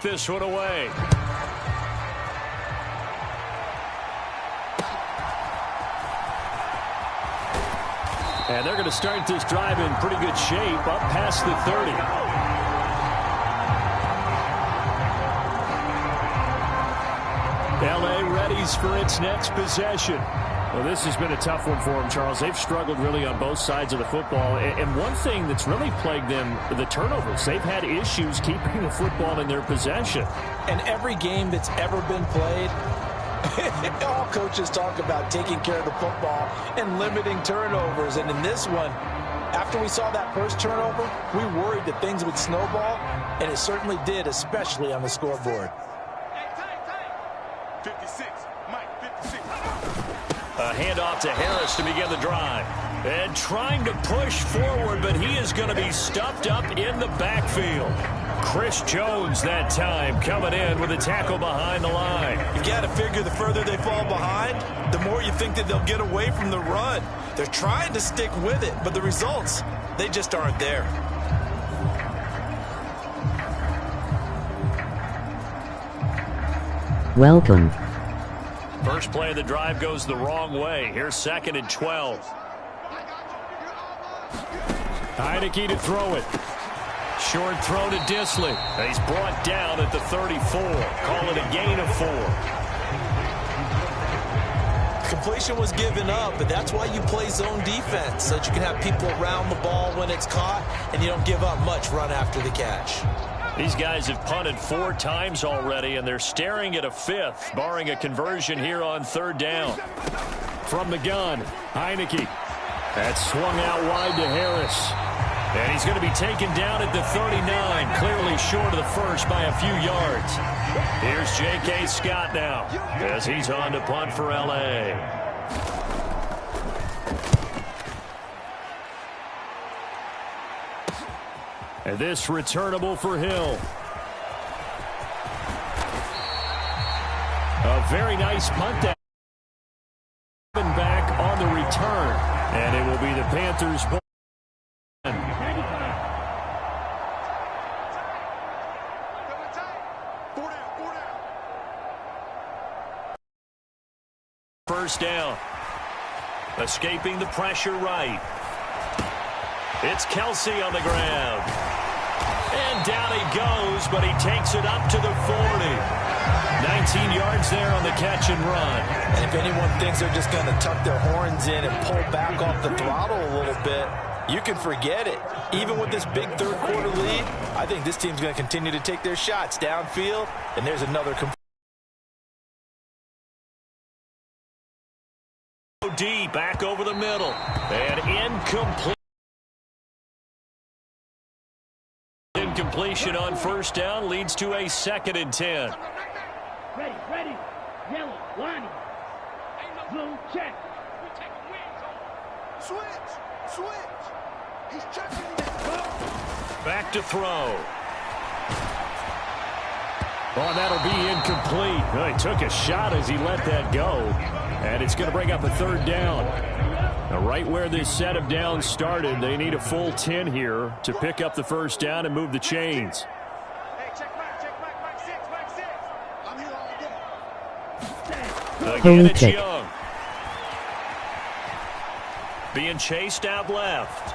this one away. And they're going to start this drive in pretty good shape, up past the 30. LA readies for its next possession. Well, this has been a tough one for them, Charles. They've struggled really on both sides of the football. And one thing that's really plagued them, the turnovers. They've had issues keeping the football in their possession. And every game that's ever been played, all coaches talk about taking care of the football and limiting turnovers. And in this one, after we saw that first turnover, we worried that things would snowball, and it certainly did, especially on the scoreboard. 56, Mike, 56. A handoff to Harris to begin the drive. And trying to push forward, but he is going to be stuffed up in the backfield. Chris Jones that time coming in with a tackle behind the line. You got to figure the further they fall behind, the more you think that they'll get away from the run. They're trying to stick with it, but the results, they just aren't there. Welcome. First play of the drive goes the wrong way. Here's 2nd and 12. Heinicke to throw it. Short throw to Disley. He's brought down at the 34. Call it a gain of 4. Completion was given up, but that's why you play zone defense, so that you can have people around the ball when it's caught, and you don't give up much run after the catch. These guys have punted 4 times already, and they're staring at a 5th, barring a conversion here on 3rd down. From the gun, Heinicke. That's swung out wide to Harris. And he's going to be taken down at the 39, clearly short of the first by a few yards. Here's J.K. Scott now, as he's on to punt for L.A. And this returnable for Hill. A very nice punt down. Back on the return. And it will be the Panthers' ball. First down. Escaping the pressure right. It's Kelsey on the ground. And down he goes, but he takes it up to the 40. 19 yards there on the catch and run. And if anyone thinks they're just going to tuck their horns in and pull back off the throttle a little bit, you can forget it. Even with this big third quarter lead, I think this team's going to continue to take their shots downfield, and there's another deep back over the middle. And incomplete. Incompletion on first down leads to a 2nd and 10. Ready. Yellow, lining. Blue, check. Switch. He's checking it. Back to throw. Oh, that'll be incomplete. Well, he took a shot as he let that go. And it's going to bring up a 3rd down. Now, right where this set of downs started, they need a full 10 here to pick up the first down and move the chains. Hey, check back, 6. I'm here all day. Again, it's Young. Being chased out left.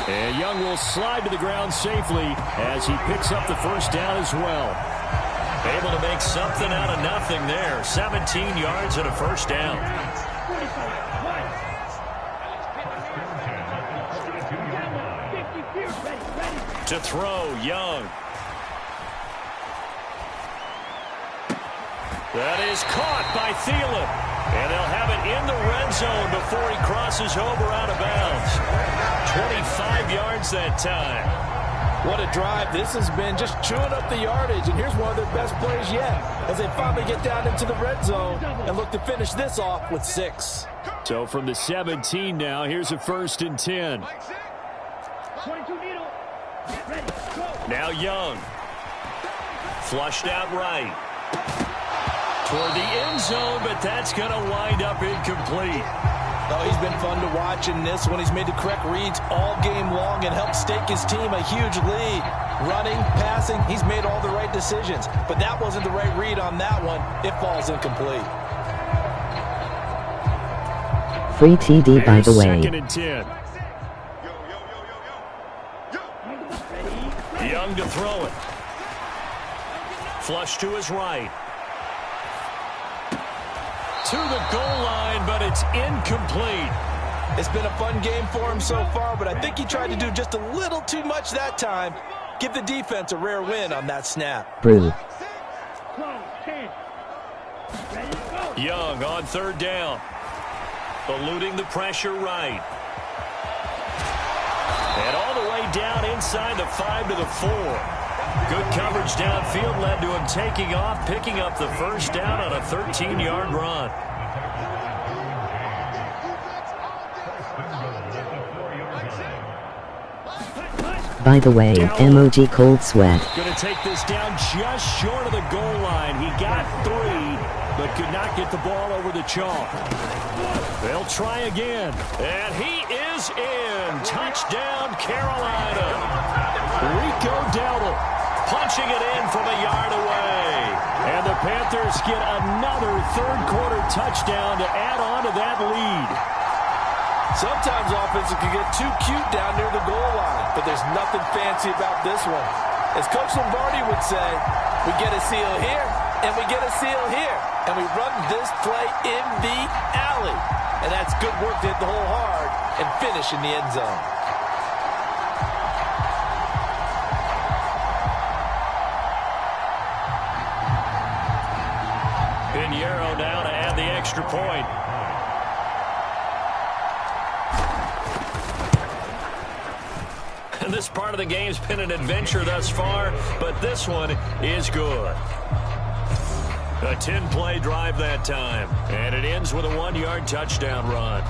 And Young will slide to the ground safely as he picks up the first down as well. Able to make something out of nothing there. 17 yards and a first down. To throw, Young. That is caught by Thielen. And they'll have it in the red zone before he crosses over out of bounds. 25 yards that time. What a drive this has been, just chewing up the yardage. And here's one of their best plays yet as they finally get down into the red zone and look to finish this off with 6. So from the 17 now, here's a 1st and 10. Now Young. Flushed out right. Toward the end zone, but that's going to wind up incomplete. Oh, he's been fun to watch in this one. He's made the correct reads all game long and helped stake his team a huge lead. Running, passing, he's made all the right decisions. But that wasn't the right read on that one. It falls incomplete. Free TD, by the way. 2nd and 10. Young to throw it. Flush to his right. To the goal line, but it's incomplete. It's been a fun game for him so far, but I think he tried to do just a little too much that time. Give the defense a rare win on that snap. Brew. Young on 3rd down. Eluding the pressure right. And all the way down inside the 5 to the 4. Good coverage downfield led to him taking off, picking up the 1st down on a 13-yard run. By the way, emoji cold sweat. Going to take this down just short of the goal line. He got 3, but could not get the ball over the chalk. They'll try again. And he is in. Touchdown, Carolina. Rico Dowdle punching it in from a yard away. And the Panthers get another 3rd quarter touchdown to add on to that lead. Sometimes offenses can get too cute down near the goal line, but there's nothing fancy about this one. As Coach Lombardi would say, we get a seal here, and we get a seal here, and we run this play in the alley. And that's good work to hit the hole hard and finish in the end zone. Pinheiro now to add the extra point. And this part of the game's been an adventure thus far, but this one is good. A 10-play drive that time, and it ends with a 1-yard touchdown run.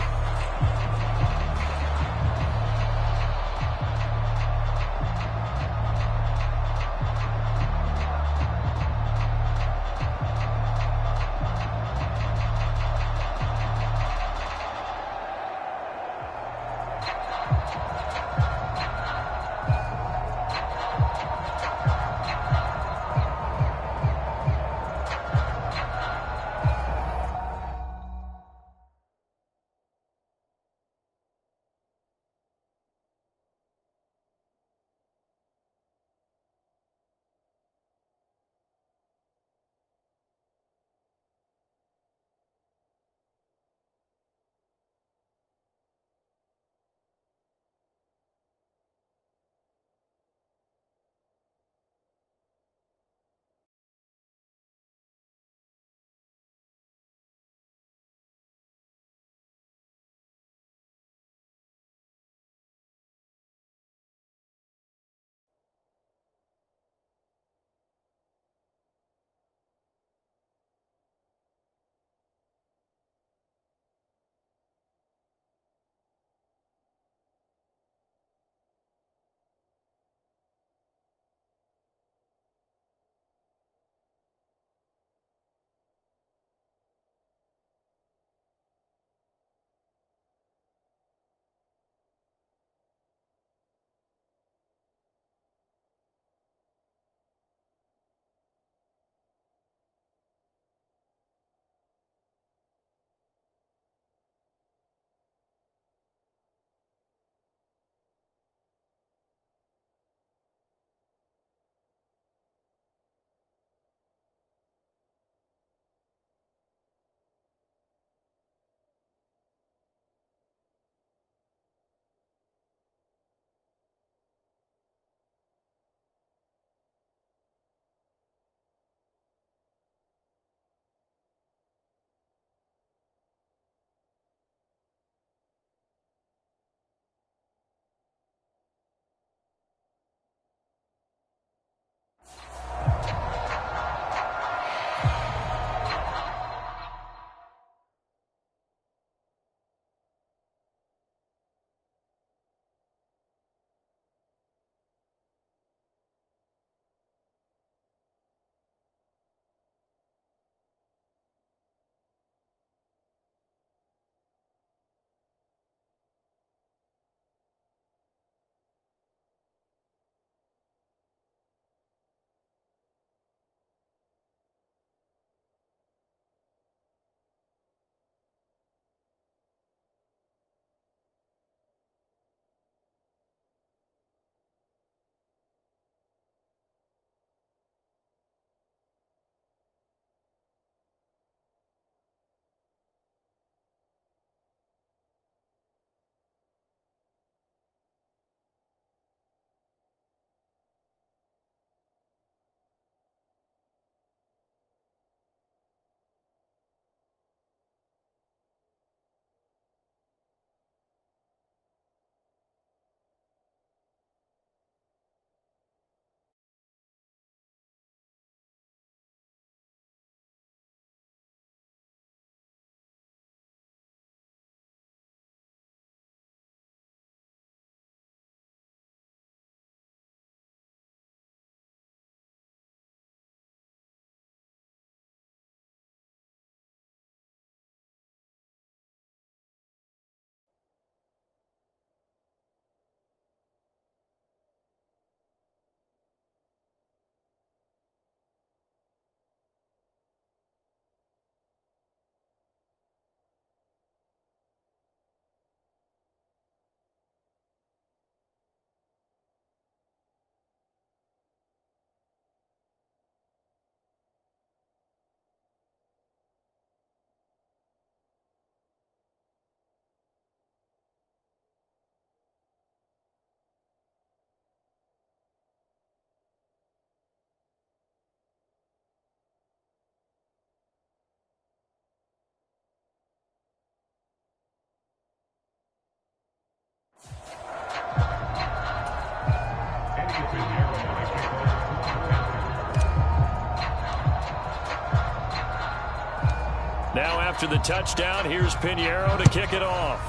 Now after the touchdown, here's 𝚖𝚘𝚢 to kick it off.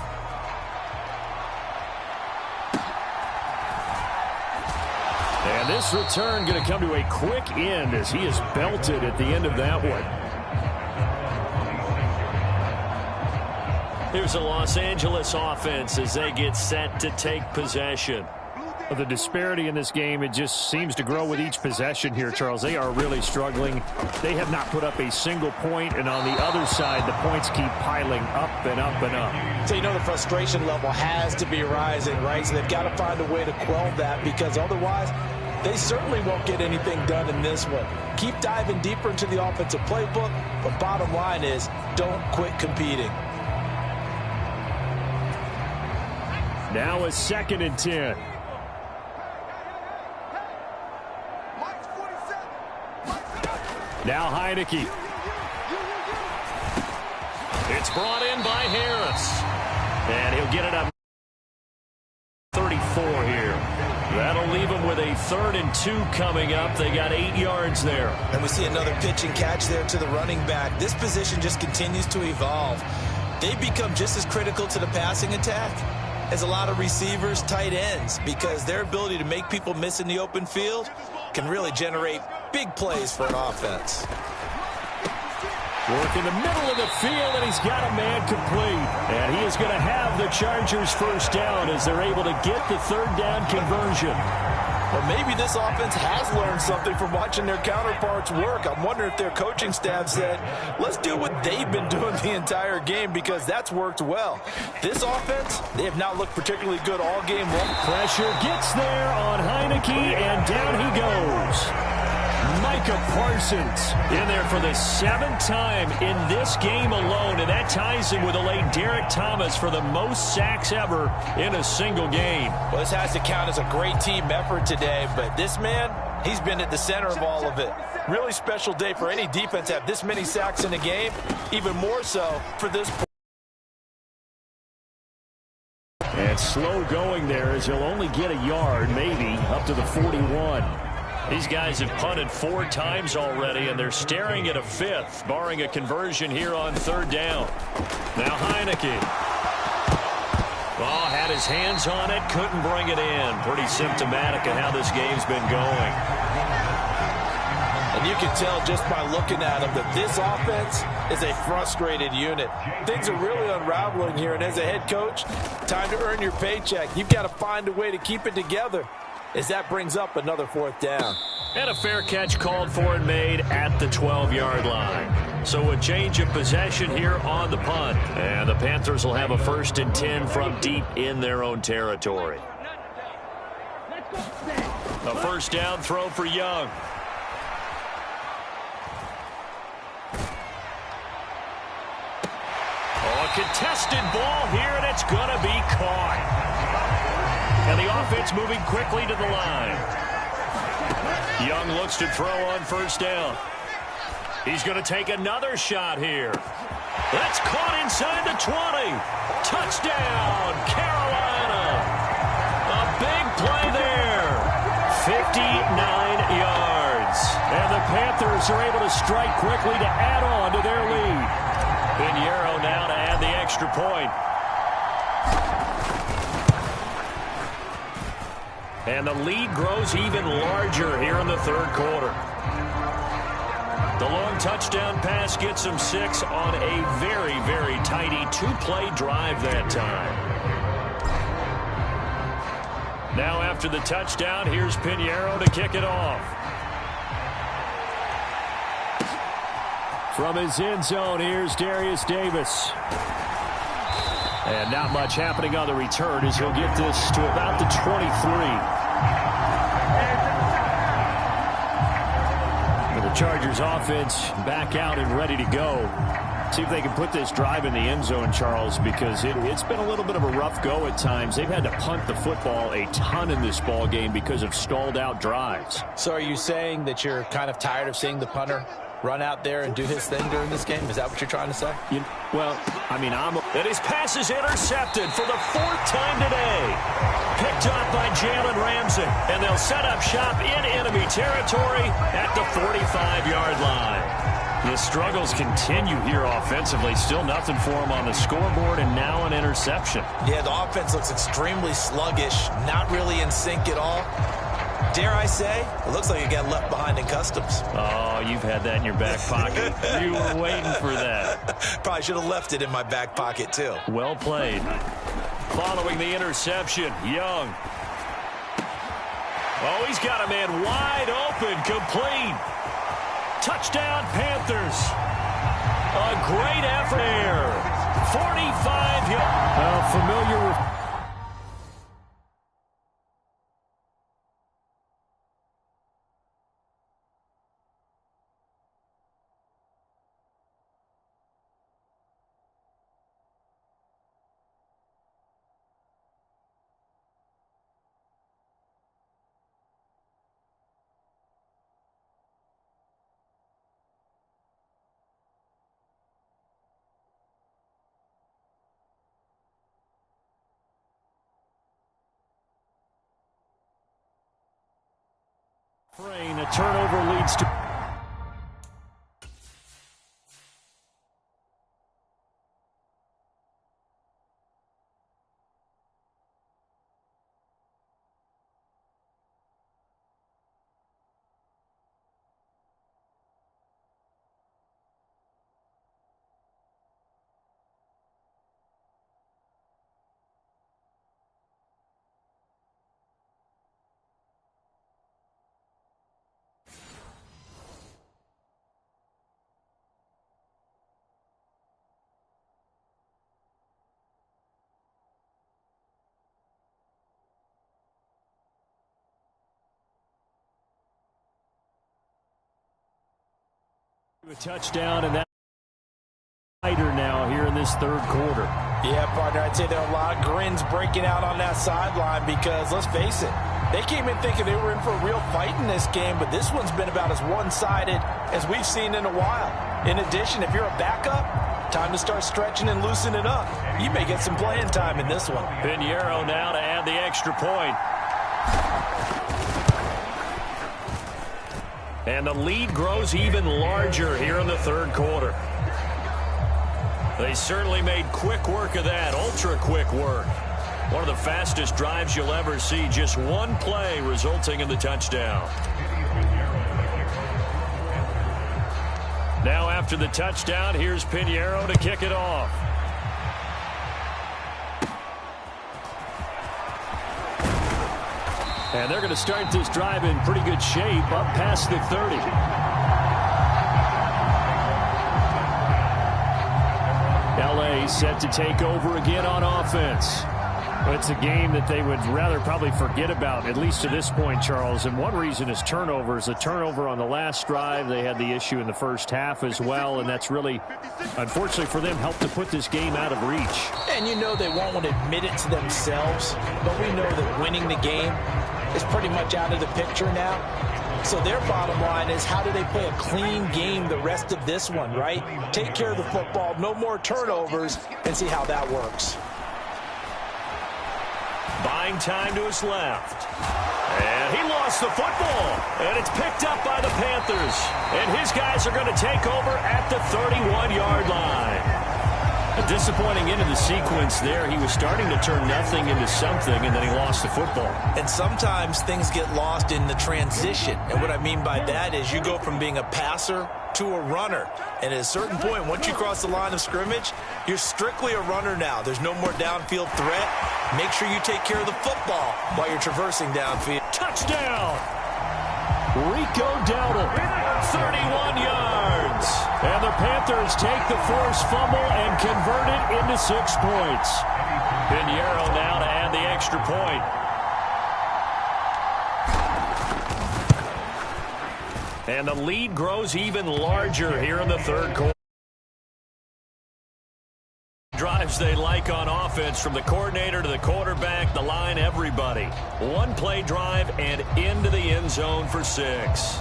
And this return going to come to a quick end as he is belted at the end of that one. Here's the Los Angeles offense as they get set to take possession. The disparity in this game, it just seems to grow with each possession here, Charles. They are really struggling. They have not put up a single point, and on the other side, the points keep piling up and up and up. So you know the frustration level has to be rising, right? So they've got to find a way to quell that, because otherwise they certainly won't get anything done in this one. Keep diving deeper into the offensive playbook, but bottom line is don't quit competing. Now a 2nd and 10. Now 𝙼𝚘𝚎𝚅. It's brought in by Harris. And he'll get it up 34 here. That'll leave him with a 3rd and 2 coming up. They got 8 yards there. And we see another pitch and catch there to the running back. This position just continues to evolve. They become just as critical to the passing attack as a lot of receivers, tight ends, because their ability to make people miss in the open field can really generate big plays for an offense. Work in the middle of the field, and he's got a man complete. And he is going to have the Chargers first down as they're able to get the 3rd down conversion. Well, maybe this offense has learned something from watching their counterparts work. I'm wondering if their coaching staff said, let's do what they've been doing the entire game, because that's worked well. This offense, they have not looked particularly good all game long. Pressure gets there on 𝙼𝚘𝚅, and down he goes. Micah Parsons in there for the 7th time in this game alone, and that ties him with the late Derek Thomas for the most sacks ever in a single game. Well, this has to count as a great team effort today, but this man, he's been at the center of all of it. Really special day for any defense to have this many sacks in a game, even more so for this. And slow going there as he'll only get a yard, maybe, up to the 41. These guys have punted 4 times already, and they're staring at a 5th, barring a conversion here on 3rd down. Now 𝙼𝚘𝚅. Oh, had his hands on it, couldn't bring it in. Pretty symptomatic of how this game's been going. And you can tell just by looking at him that this offense is a frustrated unit. Things are really unraveling here, and as a head coach, time to earn your paycheck. You've got to find a way to keep it together, as that brings up another 4th down. And a fair catch called for and made at the 12-yard line. So a change of possession here on the punt. And the Panthers will have a 1st and 10 from deep in their own territory. A 1st down throw for Young. Oh, a contested ball here, and it's going to be caught. And the offense moving quickly to the line. Young looks to throw on 1st down. He's going to take another shot here. That's caught inside the 20. Touchdown, Carolina. A big play there. 59 yards. And the Panthers are able to strike quickly to add on to their lead. 𝚖𝚘𝚅 now to add the extra point. And the lead grows even larger here in the 3rd quarter. The long touchdown pass gets them 6 on a very, very tidy 2-play drive that time. Now after the touchdown, here's 𝚖𝚘𝚅 to kick it off. From his end zone, here's Darius Davis. And not much happening on the return as he'll get this to about the 23. The Chargers offense back out and ready to go. See if they can put this drive in the end zone, Charles, because it's been a little bit of a rough go at times. They've had to punt the football a ton in this ball game because of stalled out drives. So are you saying that you're kind of tired of seeing the punter run out there and do his thing during this game? Is that what you're trying to say? And his pass is intercepted for the 4th time today. Picked up by Jalen Ramsey. And they'll set up shop in enemy territory at the 45-yard line. The struggles continue here offensively. Still nothing for them on the scoreboard, and now an interception. Yeah, the offense looks extremely sluggish, not really in sync at all. Dare I say, it looks like it got left behind in customs. Oh, you've had that in your back pocket. You were waiting for that. Probably should have left it in my back pocket, too. Well played. Following the interception, Young. Oh, he's got a man wide open, complete. Touchdown, Panthers. A great effort here. 45 yards. Familiar. A turnover leads to... A touchdown, and that lighter now here in this third quarter. Yeah, partner, I'd say there are a lot of grins breaking out on that sideline because, let's face it, they came in thinking they were in for a real fight in this game, but this one's been about as one-sided as we've seen in a while. In addition, if you're a backup, time to start stretching and loosening up. You may get some playing time in this one. Pinheiro now to add the extra point. And the lead grows even larger here in the third quarter. They certainly made quick work of that, ultra-quick work. One of the fastest drives you'll ever see, just one play resulting in the touchdown. Now after the touchdown, here's Pinheiro to kick it off. And they're going to start this drive in pretty good shape, up past the 30. LA set to take over again on offense. It's a game that they would rather probably forget about, at least to this point, Charles. And one reason is turnovers. A turnover on the last drive. They had the issue in the first half as well, and that's really, unfortunately for them, helped to put this game out of reach. And you know they won't admit it to themselves, but we know that winning the game is pretty much out of the picture now. So their bottom line is, how do they play a clean game the rest of this one, right? Take care of the football, no more turnovers, and see how that works. Buying time to his left. And he lost the football. And it's picked up by the Panthers. And his guys are going to take over at the 31-yard line. A disappointing end of the sequence there. He was starting to turn nothing into something, and then he lost the football. And sometimes things get lost in the transition. And what I mean by that is you go from being a passer to a runner. And at a certain point, once you cross the line of scrimmage, you're strictly a runner now. There's no more downfield threat. Make sure you take care of the football while you're traversing downfield. Touchdown! Rico Dowdle, 31 yards. And the Panthers take the forced fumble and convert it into 6 points. Pinheiro now to add the extra point. And the lead grows even larger here in the third quarter. Drives they like on offense, from the coordinator to the quarterback, the line, everybody. One play drive and into the end zone for 6.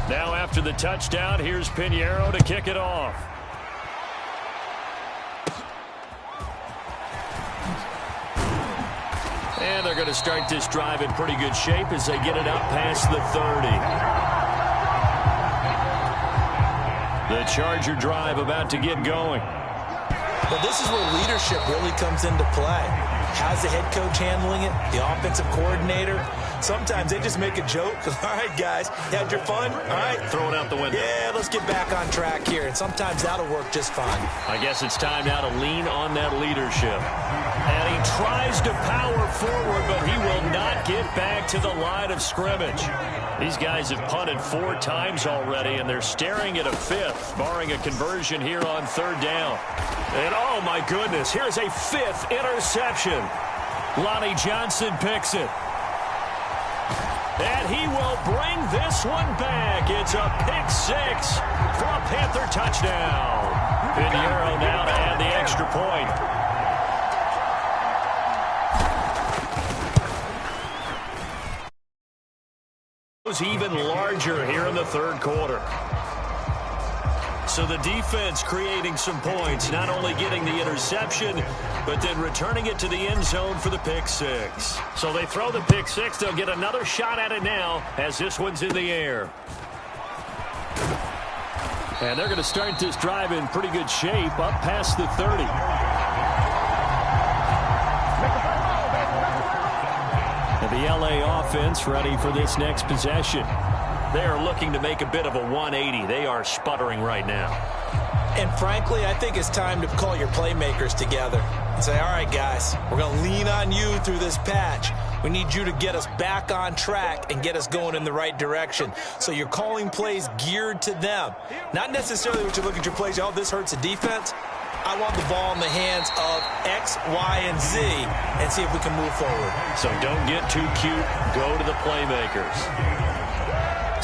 Now after the touchdown, here's Pinheiro to kick it off. And they're going to start this drive in pretty good shape as they get it up past the 30. The Charger drive about to get going. Well, this is where leadership really comes into play. How's the head coach handling it? The offensive coordinator? Sometimes they just make a joke. All right, guys, you had your fun? All right. Throw it out the window. Yeah, let's get back on track here. And sometimes that'll work just fine. I guess it's time now to lean on that leadership. And he tries to power forward, but he will not get back to the line of scrimmage. These guys have punted 4 times already, and they're staring at a 5th, barring a conversion here on 3rd down. And, oh, my goodness, here's a 5th interception. Lonnie Johnson picks it. And he will bring this one back. It's a pick 6 for a Panther touchdown. Pinheiro now to add the extra point. Even larger here in the 3rd quarter. So the defense creating some points, not only getting the interception, but then returning it to the end zone for the pick 6. So they throw the pick 6. They'll get another shot at it now as this one's in the air. And they're going to start this drive in pretty good shape up past the 30. The LA offense ready for this next possession. They are looking to make a bit of a 180. They are sputtering right now. And frankly, I think it's time to call your playmakers together and say, all right, guys, we're going to lean on you through this patch. We need you to get us back on track and get us going in the right direction. So you're calling plays geared to them. Not necessarily what you look at your plays, oh, this hurts the defense. I want the ball in the hands of X, Y, and Z and see if we can move forward. So don't get too cute. Go to the playmakers.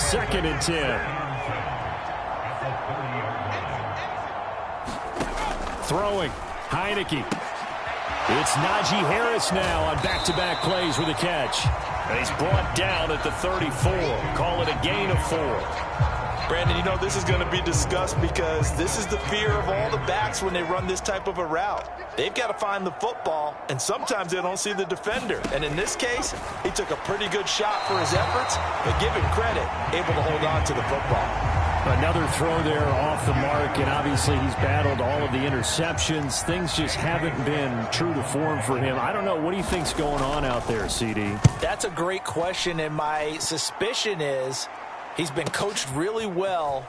2nd and 10. Throwing. Heineke. It's Najee Harris now on back-to-back plays with a catch. And he's brought down at the 34. Call it a gain of 4. Brandon, you know, this is going to be discussed because this is the fear of all the backs when they run this type of a route. They've got to find the football, and sometimes they don't see the defender. And in this case, he took a pretty good shot for his efforts, but give him credit, able to hold on to the football. Another throw there off the mark, and obviously he's battled all of the interceptions. Things just haven't been true to form for him. I don't know. What do you think's going on out there, CD? That's a great question, and my suspicion is he's been coached really well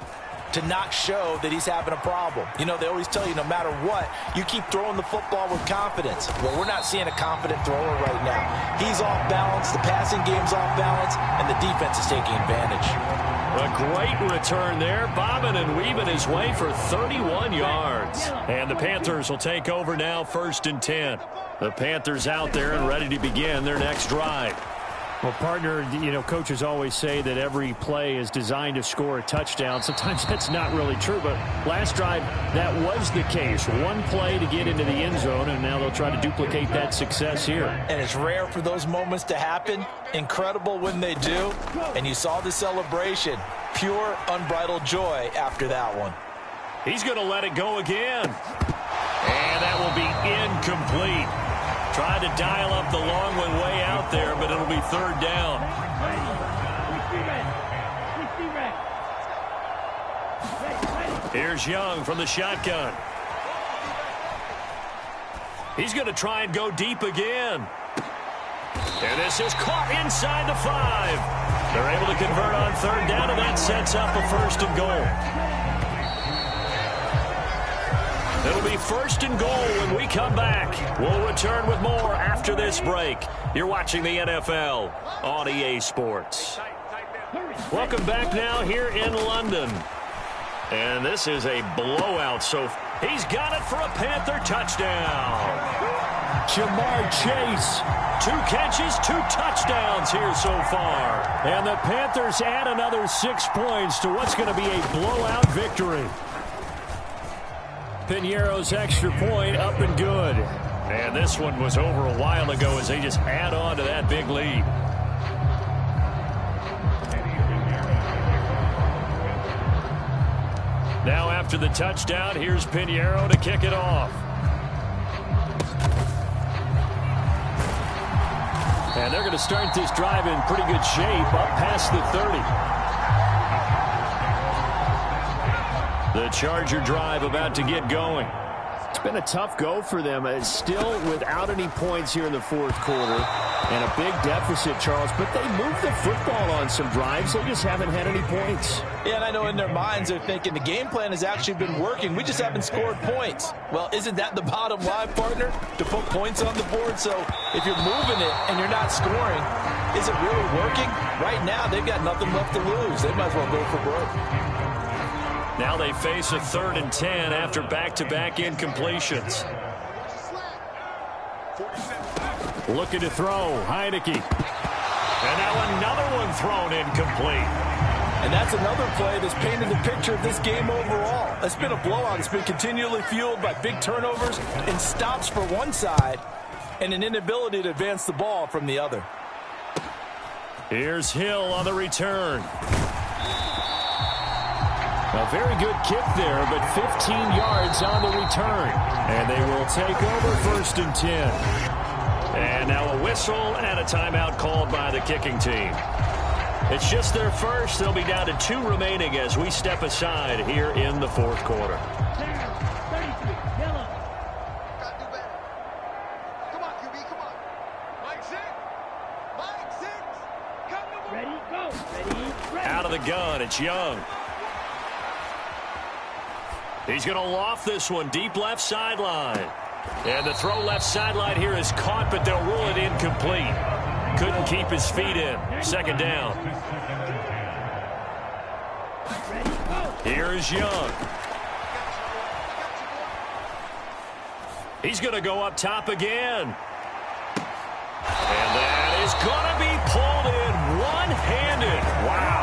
to not show that he's having a problem. You know, they always tell you no matter what, you keep throwing the football with confidence. Well, we're not seeing a confident thrower right now. He's off balance, the passing game's off balance, and the defense is taking advantage. A great return there, bobbing and weaving his way for 31 yards. And the Panthers will take over now, 1st and 10. The Panthers out there and ready to begin their next drive. Well, partner, you know, coaches always say that every play is designed to score a touchdown. Sometimes that's not really true, but last drive, that was the case. One play to get into the end zone, and now they'll try to duplicate that success here. And it's rare for those moments to happen. Incredible when they do. And you saw the celebration. Pure, unbridled joy after that one. He's going to let it go again. And that will be incomplete. Tried to dial up the long one way out there, but it'll be 3rd down. Here's Young from the shotgun. He's going to try and go deep again. And this is caught inside the 5. They're able to convert on 3rd down, and that sets up a 1st and goal. It'll be 1st and goal when we come back. We'll return with more after this break. You're watching the NFL on EA Sports. Welcome back now here in London. And this is a blowout. So he's got it for a Panther touchdown. Ja'Marr Chase. 2 catches, 2 touchdowns here so far. And the Panthers add another 6 points to what's going to be a blowout victory. Pinheiro's extra point up and good. And this one was over a while ago as they just add on to that big lead. Now after the touchdown, here's Pinheiro to kick it off. And they're going to start this drive in pretty good shape up past the 30. The Charger drive about to get going. It's been a tough go for them. It's still without any points here in the fourth quarter. And a big deficit, Charles. But they moved the football on some drives. They just haven't had any points. Yeah, and I know in their minds they're thinking the game plan has actually been working. We just haven't scored points. Well, isn't that the bottom line, partner? To put points on the board? So if you're moving it and you're not scoring, is it really working? Right now, they've got nothing left to lose. They might as well go for broke. Now they face a 3rd and 10 after back-to-back incompletions. Looking to throw, 𝙼𝚊𝚛𝚕𝚎𝚢. And now another one thrown incomplete. And that's another play that's painted the picture of this game overall. It's been a blowout. It's been continually fueled by big turnovers and stops for one side and an inability to advance the ball from the other. Here's Hill on the return. A very good kick there, but 15 yards on the return. And they will take over 1st and 10. And now a whistle and a timeout called by the kicking team. It's just their first. They'll be down to 2 remaining as we step aside here in the fourth quarter. Out of the gun, it's Young. He's going to loft this one deep left sideline. And the throw left sideline here is caught, but they'll rule it incomplete. Couldn't keep his feet in. 2nd down. Here's Young. He's going to go up top again. And that is going to be pulled in one-handed. Wow.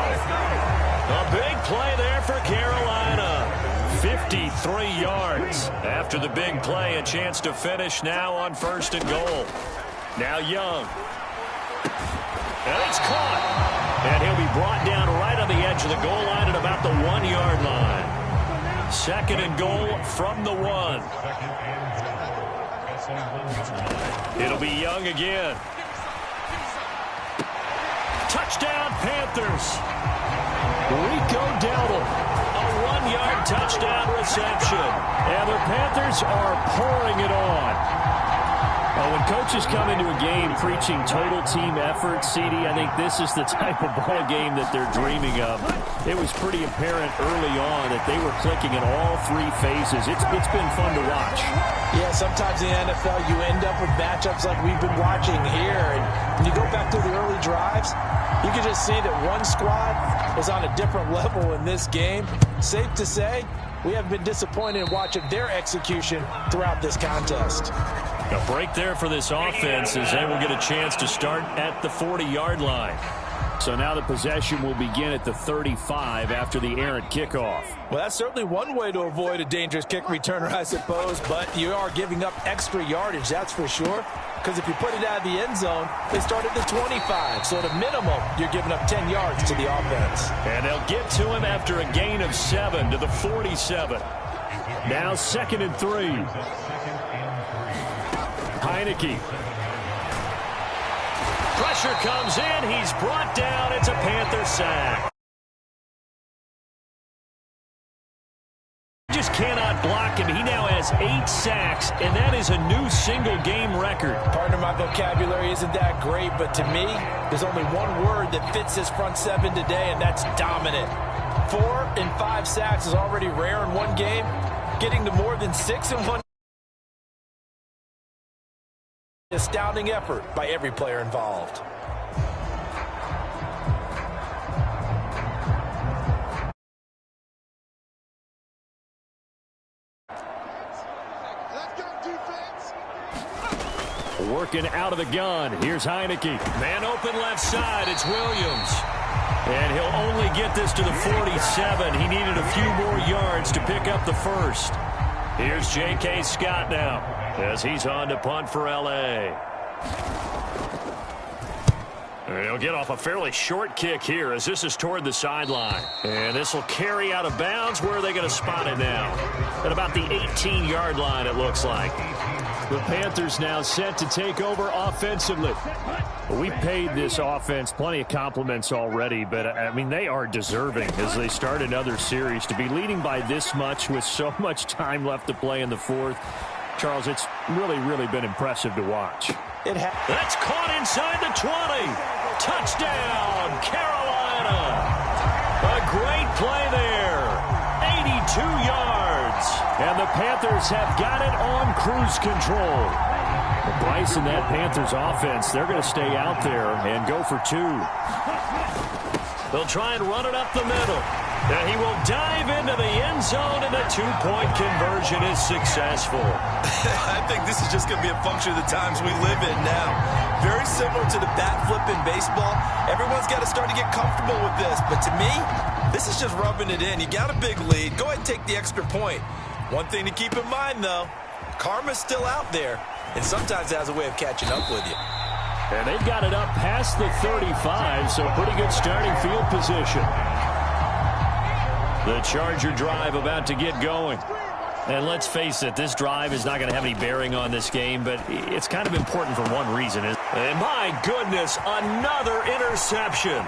A big play there for Carolina. 53 yards. After the big play, a chance to finish now on 1st and goal. Now Young. And it's caught. And he'll be brought down right on the edge of the goal line at about the 1-yard line. 2nd and goal from the 1. It'll be Young again. Touchdown, Panthers. Rico Dowdle. A 1-yard touchdown reception. And the Panthers are pouring it on. When coaches come into a game preaching total team effort, CD, I think this is the type of ball game that they're dreaming of. It was pretty apparent early on that they were clicking in all 3 phases. It's been fun to watch. Yeah, sometimes in the NFL you end up with matchups like we've been watching here. And when you go back to the early drives, you can just see that one squad was on a different level in this game. Safe to say, we have been disappointed in watching their execution throughout this contest. A break there for this offense as they will get a chance to start at the 40-yard line. So now the possession will begin at the 35 after the errant kickoff. Well, that's certainly one way to avoid a dangerous kick returner, I suppose, but you are giving up extra yardage, that's for sure. Because if you put it out of the end zone, they start at the 25. So at a minimum, you're giving up 10 yards to the offense. And they'll get to him after a gain of 7 to the 47. Now 2nd and 3. 𝙼𝚎𝚌𝚌𝚎𝚎. Pressure comes in. He's brought down. It's a Panther sack. Just cannot block him. He now has 8 sacks, and that is a new single-game record. Partner, my vocabulary isn't that great, but to me, there's only one word that fits this front 7 today, and that's dominant. 4 and 5 sacks is already rare in one game. Getting to more than 6 in one. Astounding effort by every player involved. Working out of the gun. Here's 𝙼𝚎𝚌𝚎𝚎. Man open left side. It's Williams. And he'll only get this to the 47. He needed a few more yards to pick up the first. Here's J.K. Scott now as he's on to punt for L.A. He'll get off a fairly short kick here as this is toward the sideline. And this will carry out of bounds. Where are they going to spot it now? At about the 18-yard line, it looks like. The Panthers now set to take over offensively. We paid this offense plenty of compliments already, but, I mean, they are deserving as they start another series. To be leading by this much with so much time left to play in the fourth, Charles, it's really been impressive to watch. That's caught inside the 20. Touchdown, Carolina. A great play there. 82 yards. And the Panthers have got it on cruise control. Bryce and that Panthers offense, they're going to stay out there and go for two. They'll try and run it up the middle. And he will dive into the end zone, and the two-point conversion is successful. I think this is just going to be a function of the times we live in now. Very similar to the bat flip in baseball. Everyone's got to start to get comfortable with this. But to me, this is just rubbing it in. You got a big lead. Go ahead and take the extra point. One thing to keep in mind, though, karma's still out there, and sometimes it has a way of catching up with you. And they've got it up past the 35, so pretty good starting field position. The Charger drive about to get going. And let's face it, this drive is not going to have any bearing on this game, but it's kind of important for one reason. And my goodness, another interception.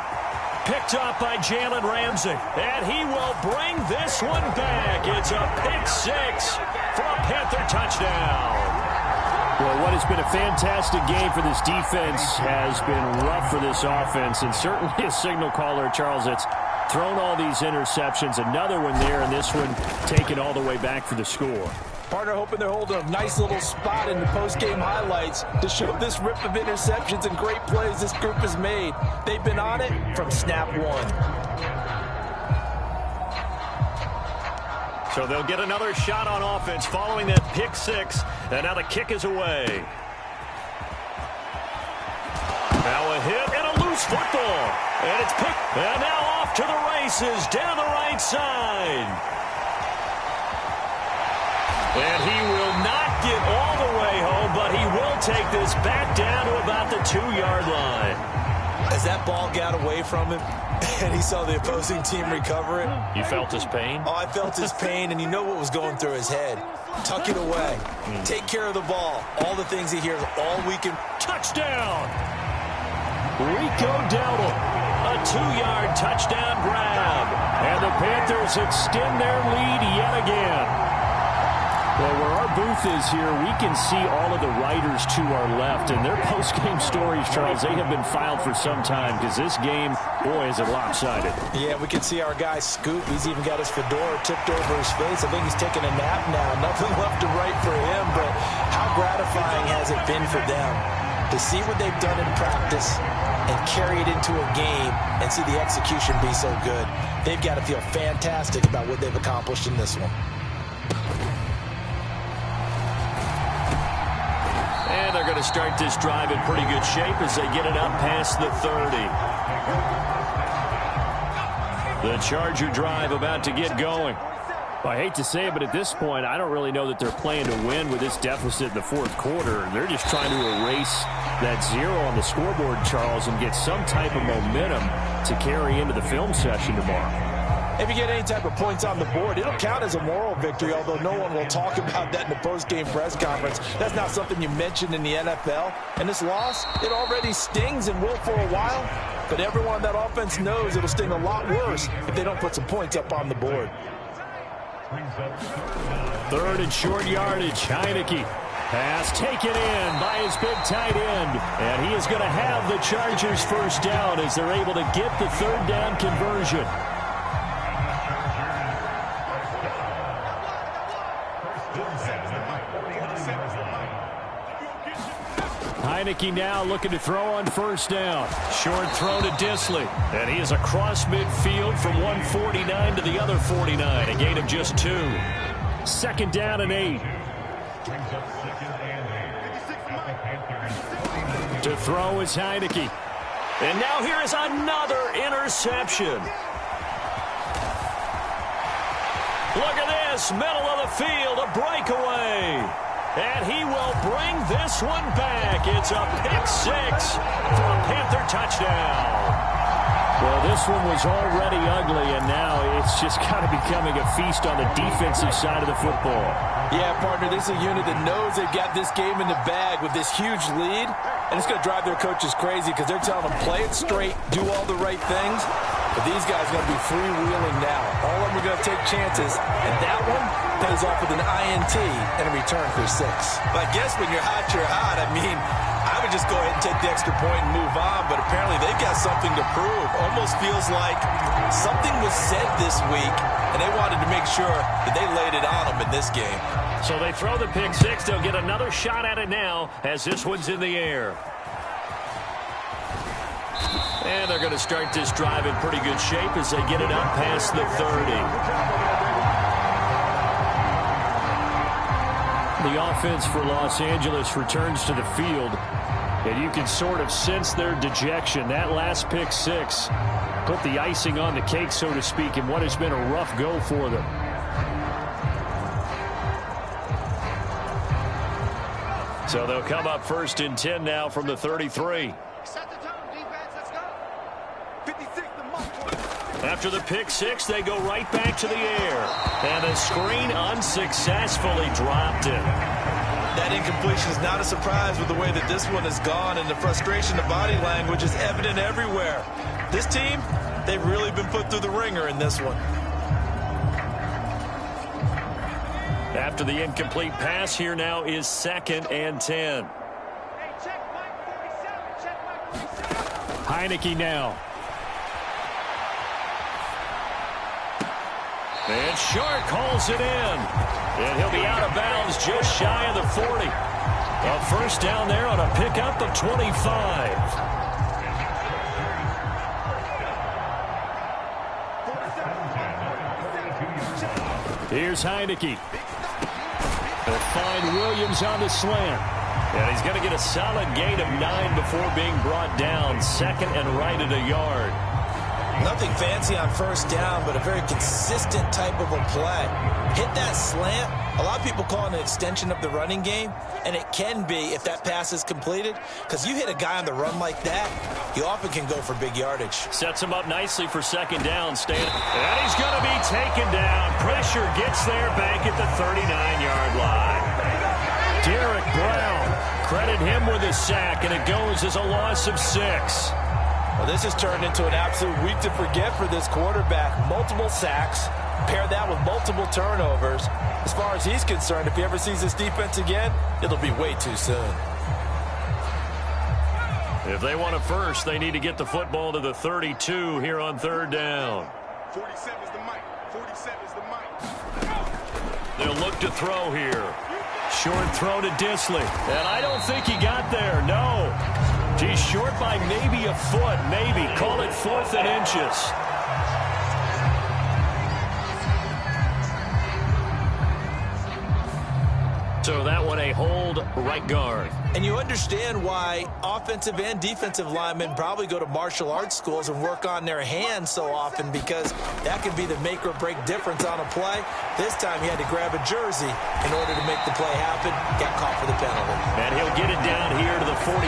Picked up by Jalen Ramsey. And he will bring this one back. It's a pick six for a Panther touchdown. Well, what has been a fantastic game for this defense has been rough for this offense, and certainly a signal caller, Charles, that's thrown all these interceptions. Another one there, and this one taken all the way back for the score. Partner hoping they're holding a nice little spot in the post-game highlights to show this rip of interceptions and great plays this group has made. They've been on it from snap one. So they'll get another shot on offense following that pick six. And now the kick is away. Now a hit and a loose football. And it's picked. And now off to the races down the right side. And he will not get all the way home, but he will take this back down to about the 2-yard line. As that ball got away from him and he saw the opposing team recover it. You felt his pain? Oh, I felt his pain, and you know what was going through his head. Tuck it away. Take care of the ball. All the things he hears all weekend. Touchdown! Rico Dowdle. A 2-yard touchdown grab. And the Panthers extend their lead yet again. Well, where our booth is here, we can see all of the writers to our left, and their post-game stories, Charles, they have been filed for some time because this game, boy, is it lopsided. Yeah, we can see our guy Scoop. He's even got his fedora tipped over his face. I think he's taking a nap now. Nothing left to write for him, but how gratifying has it been for them to see what they've done in practice and carry it into a game and see the execution be so good. They've got to feel fantastic about what they've accomplished in this one. And they're going to start this drive in pretty good shape as they get it up past the 30. The Charger drive about to get going. Well, I hate to say it, but at this point, I don't really know that they're playing to win with this deficit in the fourth quarter. They're just trying to erase that zero on the scoreboard, Charles, and get some type of momentum to carry into the film session tomorrow. If you get any type of points on the board, it'll count as a moral victory, although no one will talk about that in the post-game press conference. That's not something you mentioned in the NFL. And this loss, it already stings and will for a while, but everyone on that offense knows it'll sting a lot worse if they don't put some points up on the board. Third and short yardage, Heineke. Pass taken in by his big tight end. And he is going to have the Chargers first down as they're able to get the third down conversion. Heineke now looking to throw on first down. Short throw to Disley. And he is across midfield from 149 to the other 49. A gain of just 2. Second down and 8. To throw is Heineke. And now here is another interception. Look at this, middle of the field, a breakaway. And he will bring this one back. It's a pick six for a Panther touchdown. Well, this one was already ugly, and now it's just kind of becoming a feast on the defensive side of the football. Yeah, partner, this is a unit that knows they've got this game in the bag with this huge lead, and it's going to drive their coaches crazy because they're telling them play it straight, do all the right things, but these guys are going to be freewheeling now. All of them are going to take chances, and that one pays off with an INT and a return for 6. But I guess when you're hot, you're hot. I mean, I would just go ahead and take the extra point and move on, but apparently they've got something to prove. Almost feels like something was said this week, and they wanted to make sure that they laid it on them in this game. So they throw the pick six. They'll get another shot at it now as this one's in the air. And they're going to start this drive in pretty good shape as they get it up past the 30. The offense for Los Angeles returns to the field, and you can sort of sense their dejection. That last pick six put the icing on the cake, so to speak, in what has been a rough go for them. So they'll come up 1st and 10 now from the 33. Set the tone, defense. Let's go. 56 the mark. After the pick six, they go right back to the air. And the screen unsuccessfully dropped it. That incompletion is not a surprise with the way that this one has gone, and the frustration of body language is evident everywhere. This team, they've really been put through the ringer in this one. After the incomplete pass, here now is 2nd and 10. Hey, check Mike 47. Check Mike 47. Heineke now. And Short calls it in. And he'll be out of bounds just shy of the 40. A first down there on a pickup of 25. Here's Heineke. They'll find Williams on the slant. And he's going to get a solid gain of 9 before being brought down. 2nd and right at a yard. Nothing fancy on first down, but a very consistent type of a play. Hit that slant. A lot of people call it an extension of the running game, and it can be if that pass is completed, because you hit a guy on the run like that, you often can go for big yardage. Sets him up nicely for 2nd down. And he's going to be taken down. Pressure gets there back at the 39-yard line. Derek Brown, credit him with a sack, and it goes as a loss of 6. Well, this has turned into an absolute week to forget for this quarterback. Multiple sacks, pair that with multiple turnovers. As far as he's concerned, if he ever sees this defense again, it'll be way too soon. If they want a first, they need to get the football to the 32 here on 3rd down. 47 is the mic. 47 is the mic. They'll look to throw here. Short throw to Disley. And I don't think he got there, no. He's short by maybe a foot, maybe. Call it 4th and inches. So that one a hold right guard. And you understand why offensive and defensive linemen probably go to martial arts schools and work on their hands so often, because that can be the make or break difference on a play. This time he had to grab a jersey in order to make the play happen. Got caught for the penalty. And he'll get it down here to the 43.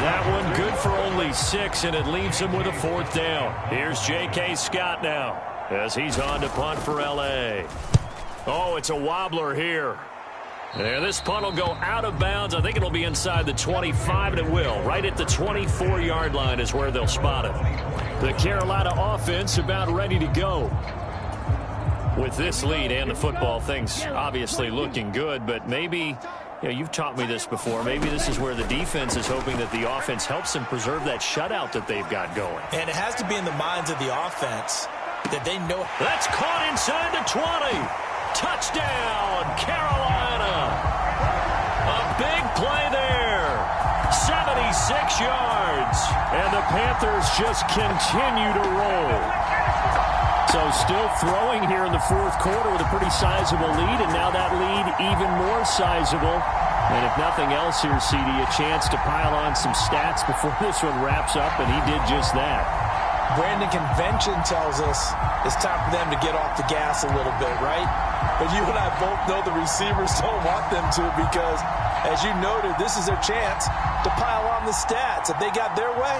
That one good for only 6, and it leaves him with a 4th down. Here's J.K. Scott now as he's on to punt for L.A. Oh, it's a wobbler here. And this punt will go out of bounds. I think it'll be inside the 25, and it will. Right at the 24-yard line is where they'll spot it. The Carolina offense about ready to go. With this lead and the football, things obviously looking good, but maybe, you've taught me this before, maybe this is where the defense is hoping that the offense helps them preserve that shutout that they've got going. And it has to be in the minds of the offense that they know. That's caught inside the 20. Touchdown, Carolina. A big play there. 76 yards. And the Panthers just continue to roll. So still throwing here in the 4th quarter with a pretty sizable lead, and now that lead even more sizable. And if nothing else here, CD, a chance to pile on some stats before this one wraps up, and he did just that. Brandon, convention tells us it's time for them to get off the gas a little bit, right? But you and I both know the receivers don't want them to, because, as you noted, this is their chance to pile on the stats. If they got their way,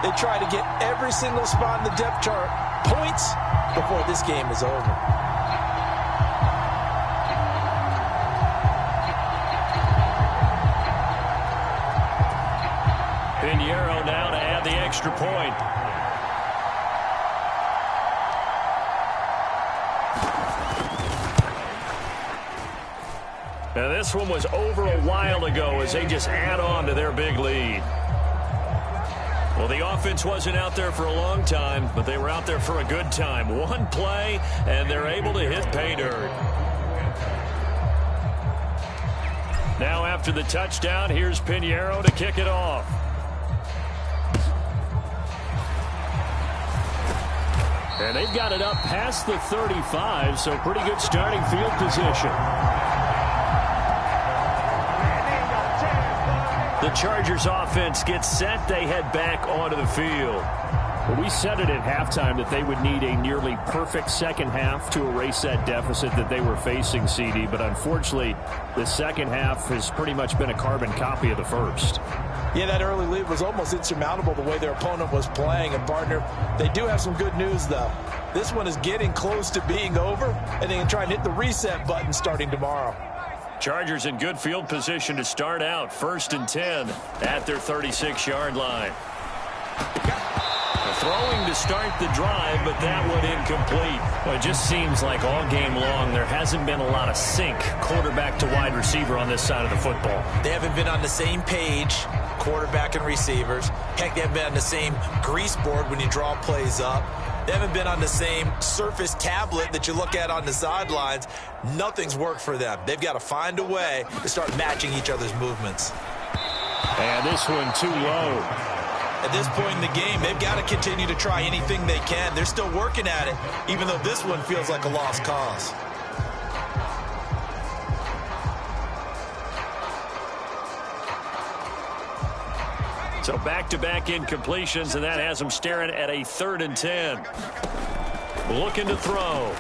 They try to get every single spot in the depth chart points before this game is over. Pinheiro now to add the extra point. Now this one was over a while ago as they just add on to their big lead. Well, the offense wasn't out there for a long time, but they were out there for a good time. One play, and they're able to hit pay dirt. Now after the touchdown, here's Pinheiro to kick it off. And they've got it up past the 35, so pretty good starting field position. The Chargers offense gets set. They head back onto the field. Well, we said it at halftime that they would need a nearly perfect second half to erase that deficit that they were facing, CD. But unfortunately, the second half has pretty much been a carbon copy of the first. Yeah, that early lead was almost insurmountable the way their opponent was playing. And, partner, they do have some good news, though. This one is getting close to being over, and they can try and hit the reset button starting tomorrow. Chargers in good field position to start out. 1st and 10 at their 36-yard line. Throwing to start the drive, but that one incomplete. Well, it just seems like all game long there hasn't been a lot of sync quarterback to wide receiver on this side of the football. They haven't been on the same page, quarterback and receivers. Heck, they haven't been on the same grease board when you draw plays up. They haven't been on the same surface tablet that you look at on the sidelines. Nothing's worked for them. They've got to find a way to start matching each other's movements. And this one too low. At this point in the game, they've got to continue to try anything they can. They're still working at it, even though this one feels like a lost cause. So back-to-back incompletions, and that has them staring at a 3rd and 10. Looking to throw.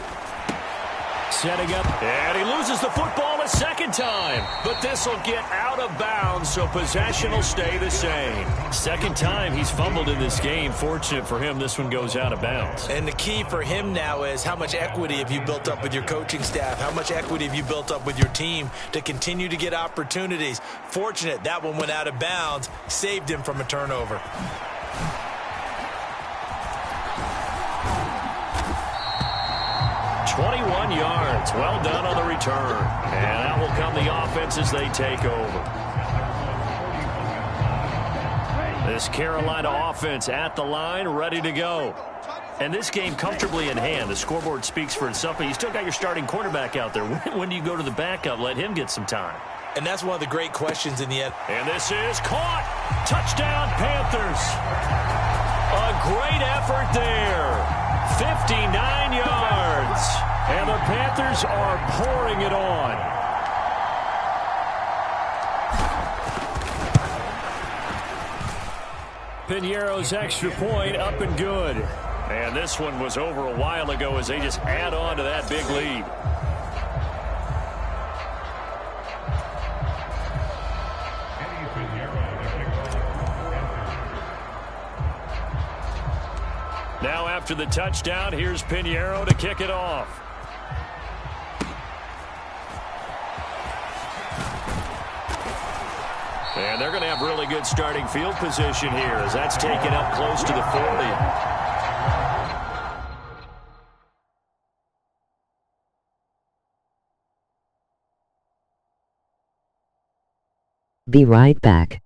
Setting up, and he loses the football a second time. But this will get out of bounds, so possession will stay the same. Second time he's fumbled in this game. Fortunate for him, this one goes out of bounds. And the key for him now is how much equity have you built up with your coaching staff? How much equity have you built up with your team to continue to get opportunities? Fortunate that one went out of bounds, saved him from a turnover. yards. Well done on the return. And out will come the offense as they take over. This Carolina offense at the line, ready to go. And this game comfortably in hand. The scoreboard speaks for itself, but you still got your starting quarterback out there. When do you go to the backup? Let him get some time. And that's one of the great questions in the end. And this is caught. Touchdown, Panthers. A great effort there. 59 yards. And the Panthers are pouring it on. Pinheiro's extra point up and good. And this one was over a while ago as they just add on to that big lead. Now after the touchdown, here's Pinheiro to kick it off. And they're going to have really good starting field position here as that's taken up close to the 40. Be right back.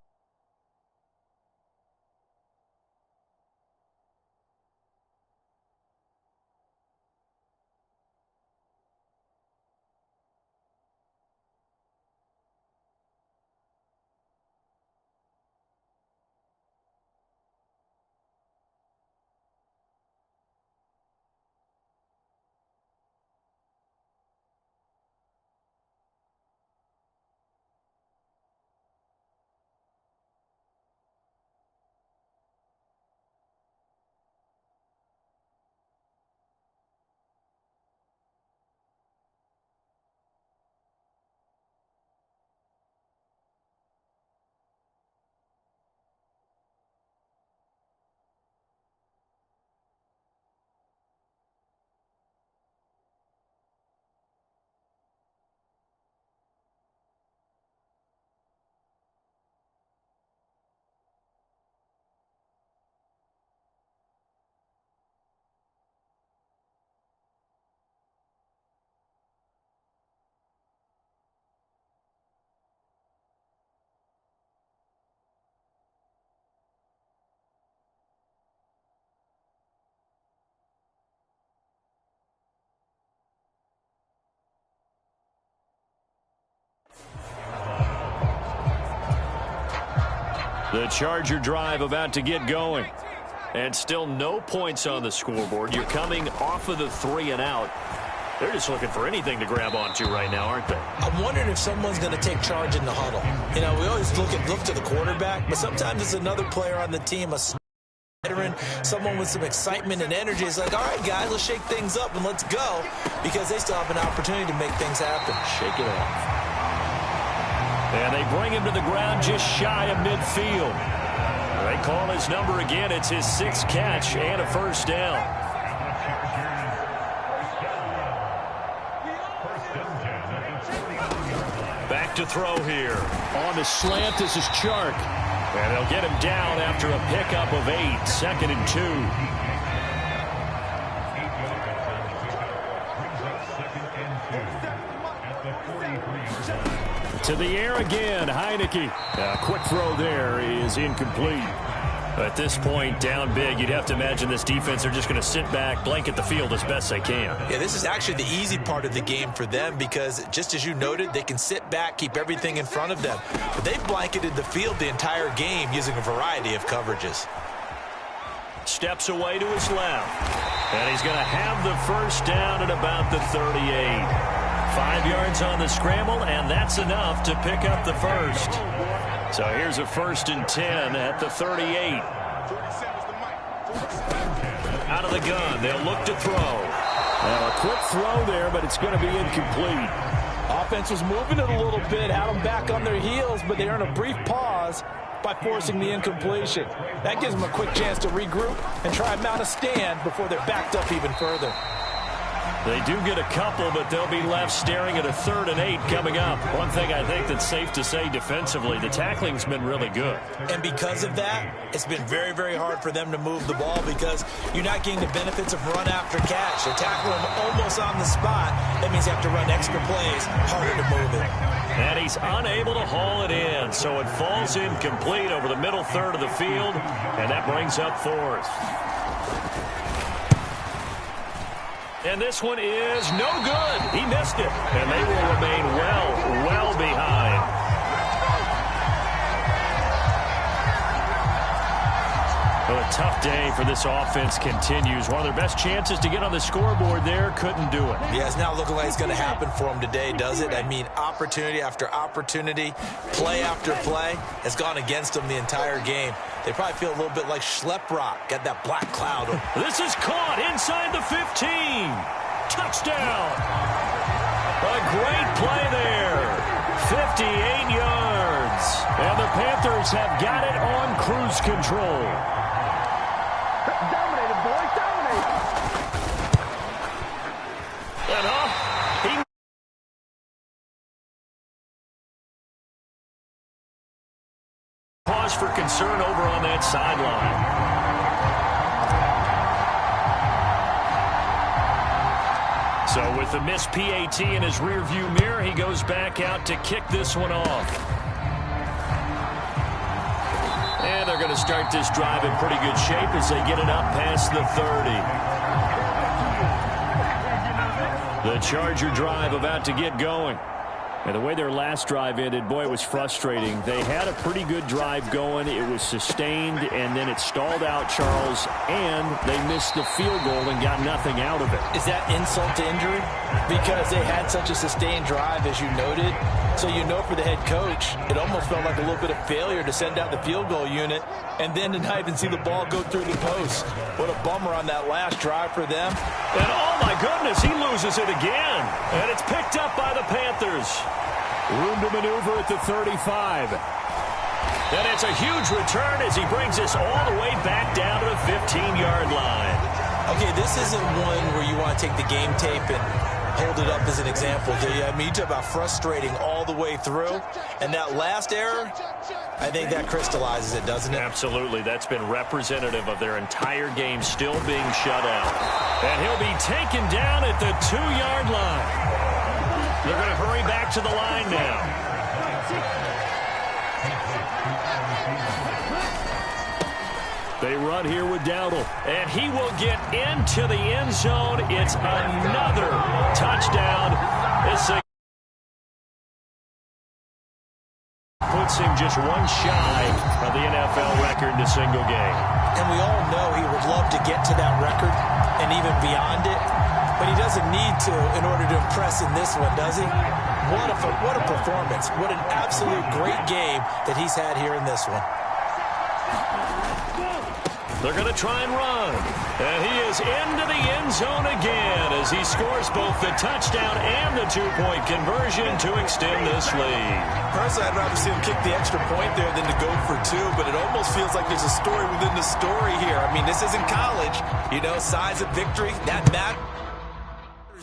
The Charger drive about to get going. And still no points on the scoreboard. You're coming off of the 3 and out. They're just looking for anything to grab onto right now, aren't they? I'm wondering if someone's going to take charge in the huddle. You know, we always look to the quarterback, but sometimes it's another player on the team, a veteran, someone with some excitement and energy. It's like, all right, guys, let's shake things up and let's go, because they still have an opportunity to make things happen. Shake it off. And they bring him to the ground just shy of midfield. They call his number again. It's his 6th catch and a first down. Back to throw here. On the slant, this is Chark. And they'll get him down after a pickup of 8. 2nd and 2. To the air again, Heineke. A quick throw there is incomplete. At this point, down big, you'd have to imagine this defense are just going to sit back, blanket the field as best they can. Yeah, this is actually the easy part of the game for them because, just as you noted, they can sit back, keep everything in front of them. But they've blanketed the field the entire game using a variety of coverages. Steps away to his left. And he's going to have the first down at about the 38. 5 yards on the scramble, and that's enough to pick up the first. So here's a 1st and 10 at the 38. Out of the gun, they'll look to throw. Well, a quick throw there, but it's going to be incomplete. Offense was moving it a little bit, had them back on their heels, but they earn a brief pause by forcing the incompletion. That gives them a quick chance to regroup and try and mount a stand before they're backed up even further. They do get a couple, but they'll be left staring at a 3rd and 8 coming up. One thing I think that's safe to say defensively, the tackling's been really good. And because of that, it's been very, very hard for them to move the ball because you're not getting the benefits of run after catch. They're tackling them almost on the spot. That means you have to run extra plays, harder to move it. And he's unable to haul it in, so it falls incomplete over the middle 3rd of the field, and that brings up 4th. And this one is no good. He missed it. And they will remain well behind. Well, a tough day for this offense continues. One of their best chances to get on the scoreboard there, couldn't do it. Yeah, it's not looking like it's going to happen for them today, does it? I mean, opportunity after opportunity, play after play has gone against them the entire game. They probably feel a little bit like 𝙼𝚊𝚛𝚕𝚎𝚢, got that black cloud. This is caught inside the 15. Touchdown. A great play there. 58 yards. And the Panthers have got it on cruise control. Dominated, boys, dominated. And he pause for concern over on that sideline. So with the missed PAT in his rearview mirror, he goes back out to kick this one off. And they're going to start this drive in pretty good shape as they get it up past the 30. The Charger drive about to get going. And the way their last drive ended, boy, it was frustrating. They had a pretty good drive going. It was sustained, and then it stalled out, Charles, and they missed the field goal and got nothing out of it. Is that insult to injury? Because they had such a sustained drive, as you noted. So you know for the head coach, it almost felt like a little bit of failure to send out the field goal unit and then to not even see the ball go through the post. What a bummer on that last drive for them. And oh my goodness, he loses it again. And it's picked up by the Panthers. Room to maneuver at the 35. And it's a huge return as he brings us all the way back down to the 15-yard line. Okay, this isn't one where you want to take the game tape and hold it up as an example, do you? I mean, you talk about frustrating all the way through. And that last error, I think that crystallizes it, doesn't it? Absolutely. That's been representative of their entire game still being shut out. And he'll be taken down at the 2-yard line. They're going to hurry back to the line now. They run here with Dowdle. And he will get into the end zone. It's another touchdown. This thing puts him just one shy of the NFL record in a single game. And we all know he would love to get to that record and even beyond it, but he doesn't need to in order to impress in this one, does he? What a performance. What an absolute great game that he's had here in this one. They're going to try and run. And he is into the end zone again as he scores both the touchdown and the two-point conversion to extend this lead. Personally, I'd rather see him kick the extra point there than to go for two, but it almost feels like there's a story within the story here. I mean, this isn't college. You know, size of victory, that matters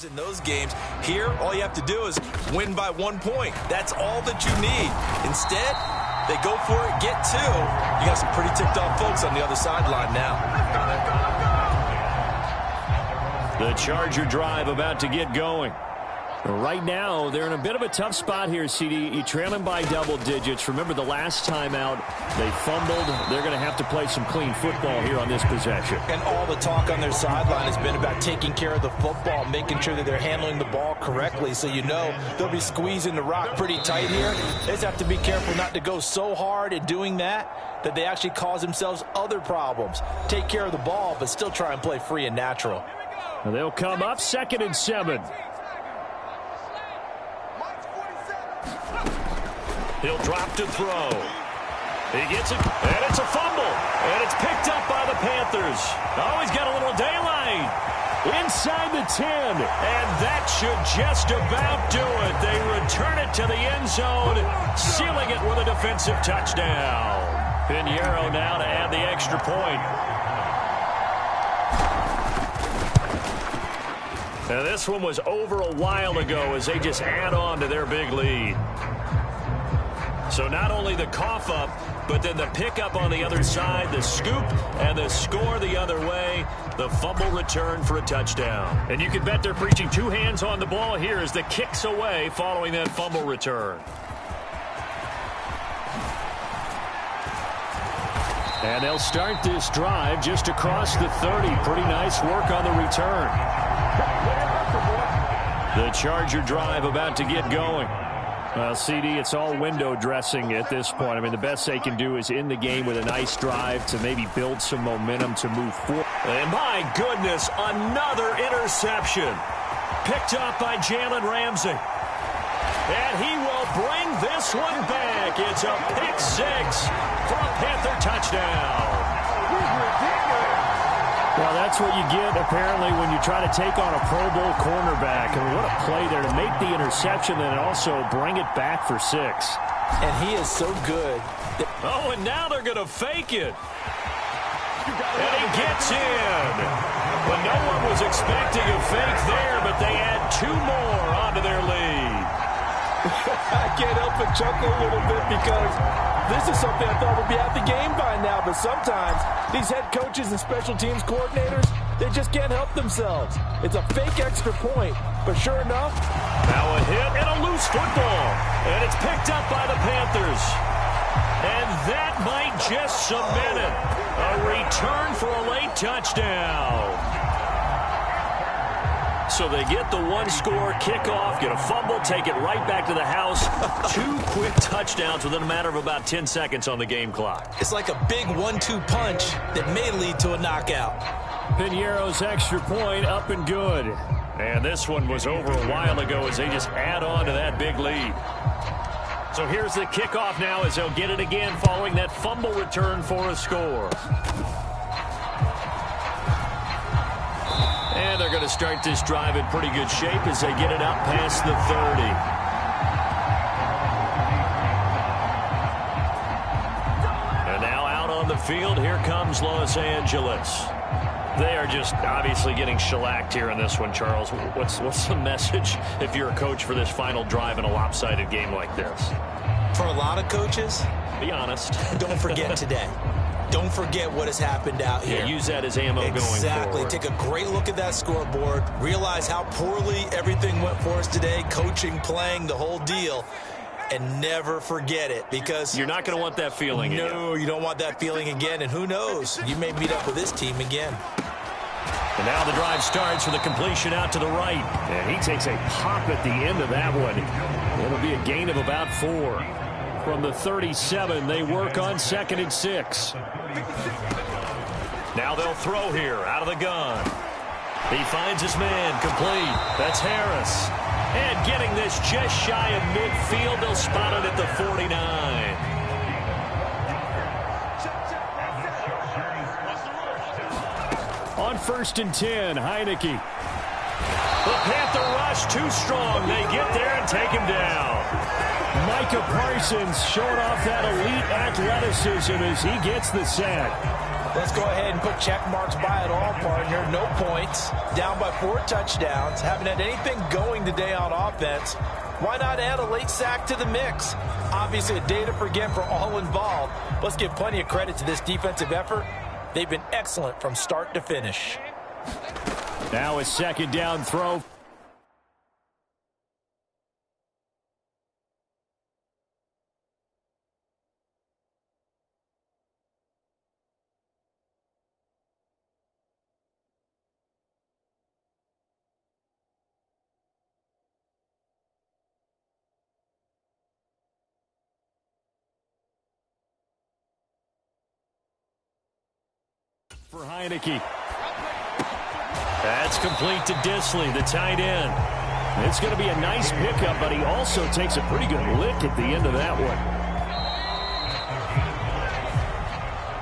in those games. Here, all you have to do is win by 1 point. That's all that you need. Instead, they go for it, get two. You got some pretty ticked off folks on the other sideline now. The Charger drive about to get going. Right now, they're in a bit of a tough spot here, CD. You trail them by double digits. Remember the last time out, they fumbled. They're going to have to play some clean football here on this possession. And all the talk on their sideline has been about taking care of the football, making sure that they're handling the ball correctly. So you know they'll be squeezing the rock pretty tight here. They just have to be careful not to go so hard in doing that they actually cause themselves other problems. Take care of the ball, but still try and play free and natural. And they'll come up 2nd and 7. He'll drop to throw. He gets it, and it's a fumble. And it's picked up by the Panthers. Oh, he's got a little daylight. Inside the 10. And that should just about do it. They return it to the end zone, sealing it with a defensive touchdown. 𝚊𝚘𝚢 now to add the extra point. Now this one was over a while ago as they just add on to their big lead. So not only the cough up, but then the pickup on the other side, the scoop, and the score the other way, the fumble return for a touchdown. And you can bet they're preaching two hands on the ball here as the kick's away following that fumble return. And they'll start this drive just across the 30. Pretty nice work on the return. The Charger drive about to get going. Well, CD, it's all window dressing at this point. I mean, the best they can do is end the game with a nice drive to maybe build some momentum to move forward. And my goodness, another interception. Picked up by Jalen Ramsey. And he will bring this one back. It's a pick six for a Panther touchdown. Well, that's what you get, apparently, when you try to take on a Pro Bowl cornerback. And what a play there to make the interception and also bring it back for 6. And he is so good. Oh, and now they're going to fake it. And he gets in. But no one was expecting a fake there, but they add 2 more onto their lead. I can't help but chuckle a little bit because this is something I thought would be at the game by now, but sometimes these head coaches and special teams coordinators, they just can't help themselves. It's a fake extra point, but sure enough. Now a hit and a loose football, and it's picked up by the Panthers. And that might just cement it. A return for a late touchdown. So they get the 1-score kickoff, get a fumble, take it right back to the house. 2 quick touchdowns within a matter of about 10 seconds on the game clock. It's like a big 1-2 punch that may lead to a knockout. 𝚊𝚘𝚢's extra point up and good. And this one was over a while ago as they just add on to that big lead. So here's the kickoff now as they'll get it again following that fumble return for a score. And they're going to start this drive in pretty good shape as they get it up past the 30. And now out on the field, here comes Los Angeles. They are just obviously getting shellacked here in this one, Charles. What's the message if you're a coach for this final drive in a lopsided game like this? For a lot of coaches, be honest. Don't forget today. Don't forget what has happened out here. Yeah, use that as ammo going forward. Exactly. Take a great look at that scoreboard. Realize how poorly everything went for us today. Coaching, playing, the whole deal. And never forget it because you're not going to want that feeling again. No, you don't want that feeling again. And who knows? You may meet up with this team again. And now the drive starts with a completion out to the right. And he takes a pop at the end of that one. It'll be a gain of about 4. From the 37, they work on 2nd and 6. Now they'll throw here out of the gun. He finds his man complete. That's Harris. And getting this just shy of midfield, they'll spot it at the 49. On 1st and 10, 𝙼𝚊𝚛𝚕𝚎𝚢. The Panther rush too strong. They get there and take him down. Micah Parsons showing off that elite athleticism as he gets the sack. Let's go ahead and put check marks by it all, partner. No points. Down by 4 touchdowns. Haven't had anything going today on offense. Why not add a late sack to the mix? Obviously a day to forget for all involved. Let's give plenty of credit to this defensive effort. They've been excellent from start to finish. Now a 2nd down throw. For 𝙼𝚊𝚛𝚕𝚎𝚢. That's complete to Disley, the tight end. It's going to be a nice pickup, but he also takes a pretty good lick at the end of that one.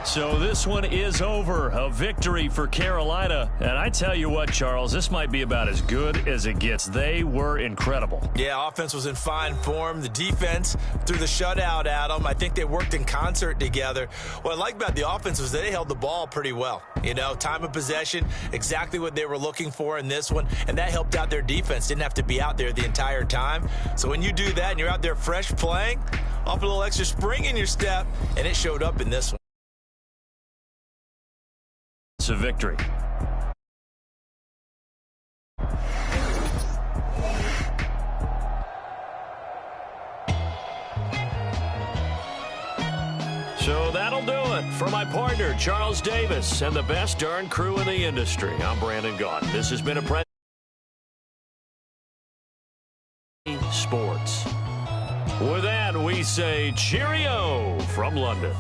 So this one is over. A victory for Carolina. And I tell you what, Charles, this might be about as good as it gets. They were incredible. Yeah, offense was in fine form. The defense threw the shutout at them. I think they worked in concert together. What I like about the offense was they held the ball pretty well. You know, time of possession, exactly what they were looking for in this one, and that helped out their defense. Didn't have to be out there the entire time. So when you do that and you're out there fresh playing, off a little extra spring in your step, and it showed up in this one. It's a victory. So that'll do it for my partner, Charles Davis, and the best darn crew in the industry. I'm Brandon Gaudin. This has been a Sports. With that, we say cheerio from London.